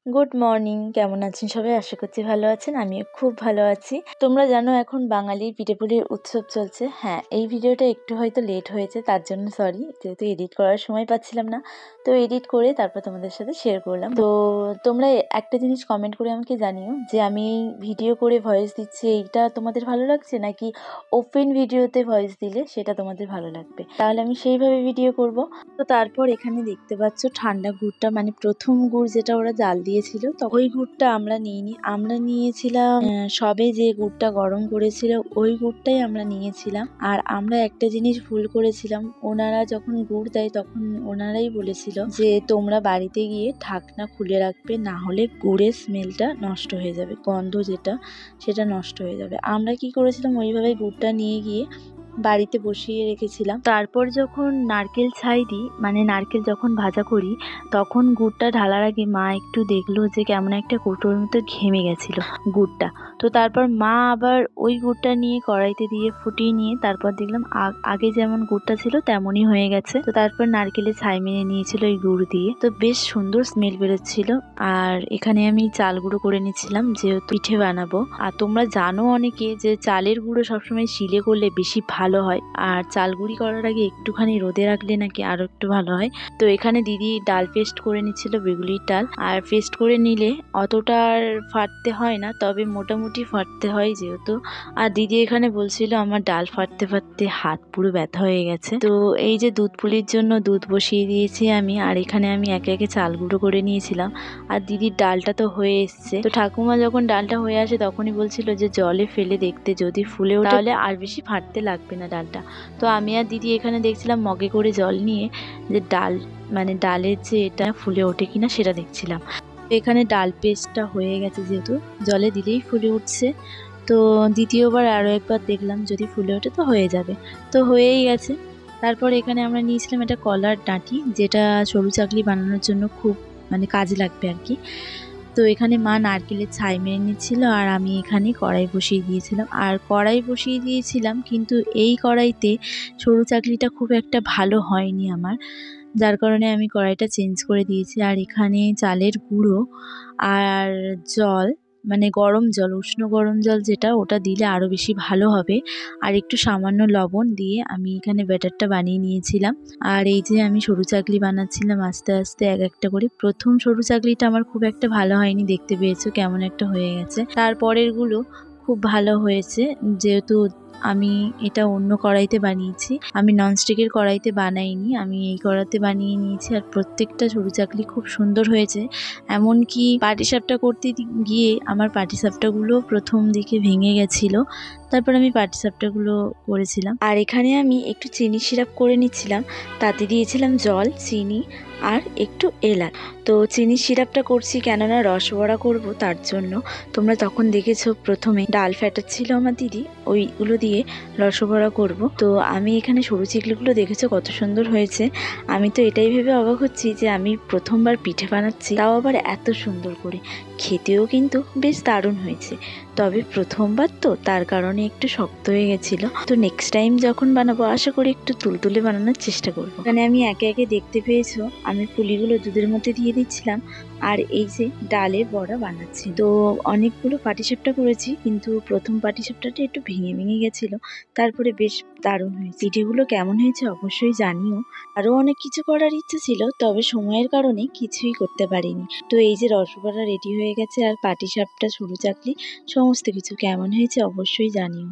Good morning, কেমন আছেন সবাই? আশা করছি ভালো আছেন। আমিও খুব ভালো আছি। তোমরা জানো এখন বাঙালির পিঠেপুলির উৎসব চলছে। হ্যাঁ, এই ভিডিওটা একটু হয়তো লেট হয়েছে, তার জন্য সরি, যেহেতু এডিট করার সময় পাচ্ছিলাম না, তো এডিট করে তারপর তোমাদের সাথে শেয়ার করলাম। তো তোমরা একটা জিনিস কমেন্ট করে আমাকে জানিও যে আমি ভিডিও করে ভয়েস দিচ্ছি, এইটা তোমাদের ভালো লাগছে নাকি ওপেন ভিডিওতে ভয়েস দিলে সেটা তোমাদের ভালো লাগবে, তাহলে আমি সেইভাবে ভিডিও করব। তো তারপর এখানে দেখতে পাচ্ছ ঠান্ডা গুড়টা, মানে প্রথম গুড় যেটা ওরা জাল দিয়েছিল, তো ওই গুড়টা আমরা নিইনি। আমরা নিয়েছিলাম সবে যে গুড়টা গরম করেছিল ওই গুড়টাই আমরা নিয়েছিলাম। আর আমরা একটা জিনিস ভুল করেছিলাম, ওনারা যখন গুড় দেয় তখন ওনারাই বলেছিল যে তোমরা বাড়িতে গিয়ে ঢাকনা খুলে রাখবে, না হলে গুড়ের স্মেলটা নষ্ট হয়ে যাবে, গন্ধ যেটা সেটা নষ্ট হয়ে যাবে। আমরা কি করেছিলাম, ওইভাবে গুড়টা নিয়ে গিয়ে বাড়িতে বসিয়ে রেখেছিলাম। তারপর যখন নারকেল ছাই দিই, মানে নারকেল যখন ভাজা করি, তখন গুড়টা ঢালার আগে মা একটু দেখলো যে কেমন একটা কৌটোর মতো ঘেমে গেছিল গুড়টা। তো তারপর মা আবার ওই গুড়টা নিয়ে কড়াইতে দিয়ে ফুটিয়ে নিয়ে তারপর দেখলাম আগে যেমন গুড়টা ছিল তেমনই হয়ে গেছে। তো তারপর নারকেলের ছাই মেরে নিয়েছিল ওই গুড় দিয়ে, তো বেশ সুন্দর স্মেল বেরোচ্ছিল। আর এখানে আমি চাল গুঁড়ো করে নিচ্ছিলাম, যেহেতু পিঠে বানাবো। আর তোমরা জানো অনেকে যে চালের গুঁড়ো সবসময় শিলে করলে বেশি ভালো হয়, আর চাল গুঁড়ি করার আগে একটুখানি রোদে রাখলে নাকি আরো একটু ভালো হয়। তো এখানে দিদি ডাল পেস্ট করে নিচ্ছিল, বেগুলির ডাল। আর পেস্ট করে নিলে অতটা আর ফাটতে হয় না, তবে মোটামুটি ফাটতে হয় যেহেতু। আর দিদি এখানে বলছিল আমার ডাল ফাটতে ফাটতে হাত পুরো ব্যথা হয়ে গেছে। তো এই যে দুধ পুলির জন্য দুধ বসিয়ে দিয়েছি আমি, আর এখানে আমি একে একে চাল গুঁড়ো করে নিয়েছিলাম। আর দিদির ডালটা তো হয়ে এসছে। তো ঠাকুমা যখন ডালটা হয়ে আসে তখনই বলছিল যে জলে ফেলে দেখতে, যদি ফুলে ওঠে তাহলে আর বেশি ফাটতে লাগবে না ডালটা। তো আমি আর দিদি এখানে দেখছিলাম মগে করে জল নিয়ে যে ডাল, মানে ডালের যে এটা ফুলে ওঠে কিনা সেটা দেখছিলাম। এখানে ডাল পেস্টটা হয়ে গেছে, যেহেতু জলে দিলেই ফুলে উঠছে। তো দ্বিতীয়বার আরও একবার দেখলাম যদি ফুলে ওঠে তো হয়ে যাবে, তো হয়েই গেছে। তারপর এখানে আমরা নিয়েছিলাম এটা কলার ডাঁটি, যেটা সরু চাকলি বানানোর জন্য খুব মানে কাজে লাগবে আর কি। তো এখানে মা নারকেলের ছাই মেরে নিচ্ছিল, আর আমি এখানে কড়াই বসিয়ে দিয়েছিলাম। আর কড়াই বসিয়ে দিয়েছিলাম, কিন্তু এই কড়াইতে সরু চাকলিটা খুব একটা ভালো হয়নি আমার, যার কারণে আমি কড়াইটা চেঞ্জ করে দিয়েছি। আর এখানে চালের গুঁড়ো আর জল, মানে গরম জল, উষ্ণ গরম জল যেটা, ওটা দিলে আরও বেশি ভালো হবে। আর একটু সামান্য লবণ দিয়ে আমি এখানে ব্যাটারটা বানিয়ে নিয়েছিলাম। আর এই যে আমি সরু চাকলি বানাচ্ছিলাম আস্তে আস্তে এক একটা করে। প্রথম সরু চাকলিটা আমার খুব একটা ভালো হয়নি, দেখতে পেয়েছো কেমন একটা হয়ে গেছে। তারপরেরগুলো খুব ভালো হয়েছে, যেহেতু আমি এটা অন্য কড়াইতে বানিয়েছি, আমি ননস্টিকের কড়াইতে বানাইনি, আমি এই কড়াইতে বানিয়ে নিয়েছি। আর প্রত্যেকটা সরু চাকলি খুব সুন্দর হয়েছে। এমনকি পাটিসাপটা করতে গিয়ে আমার পাটিসাপটাগুলো প্রথম দিকে ভেঙে গেছিলো, তারপর আমি পাটিসাপটাগুলো করেছিলাম। আর এখানে আমি একটু চিনি সিরাপ করে নিচ্ছিলাম, তাতে দিয়েছিলাম জল, চিনি আর একটু এলাচ। তো চিনি সিরাপটা করছি কেননা রসবড়া করব, তার জন্য। তোমরা তখন দেখেছো প্রথমে ডাল ফ্যাটাচ্ছিল আমার দিদি, ওইগুলো দিয়ে রসবড়া করব। তো আমি এখানে সরু চিকলিগুলো দেখেছো কত সুন্দর হয়েছে। আমি তো এটাই ভেবে অবাক হচ্ছি যে আমি প্রথমবার পিঠে বানাচ্ছি, তাও আবার এত সুন্দর করে। খেতেও কিন্তু বেশ দারুণ হয়েছে, তবে প্রথমবার তো তার কারণে একটু শক্ত হয়ে গেছিলো। তো নেক্সট টাইম যখন বানাবো আশা করি একটু তুলতুলে বানানোর চেষ্টা করবো। এখানে আমি একে একে দেখতে পেয়েছো আমি পুলিগুলো দুধের মধ্যে দিয়ে দিচ্ছিলাম, আর এই যে ডালের বড়া বানাচ্ছি। তো অনেকগুলো পাটিসাপটা করেছি, কিন্তু প্রথম পাটিসাপটাটা একটু ভেঙে ভেঙে গেছিলো, তারপরে বেশ দারুণ হয়েছে। পিঠেগুলো কেমন হয়েছে অবশ্যই জানিও। আরও অনেক কিছু করার ইচ্ছে ছিল, তবে সময়ের কারণে কিছুই করতে পারিনি। তো এই যে রসবড়া রেডি হয়ে গেছে, আর পাটিসাপটা, সরু চাকলি, সমস্ত কিছু কেমন হয়েছে অবশ্যই জানিও।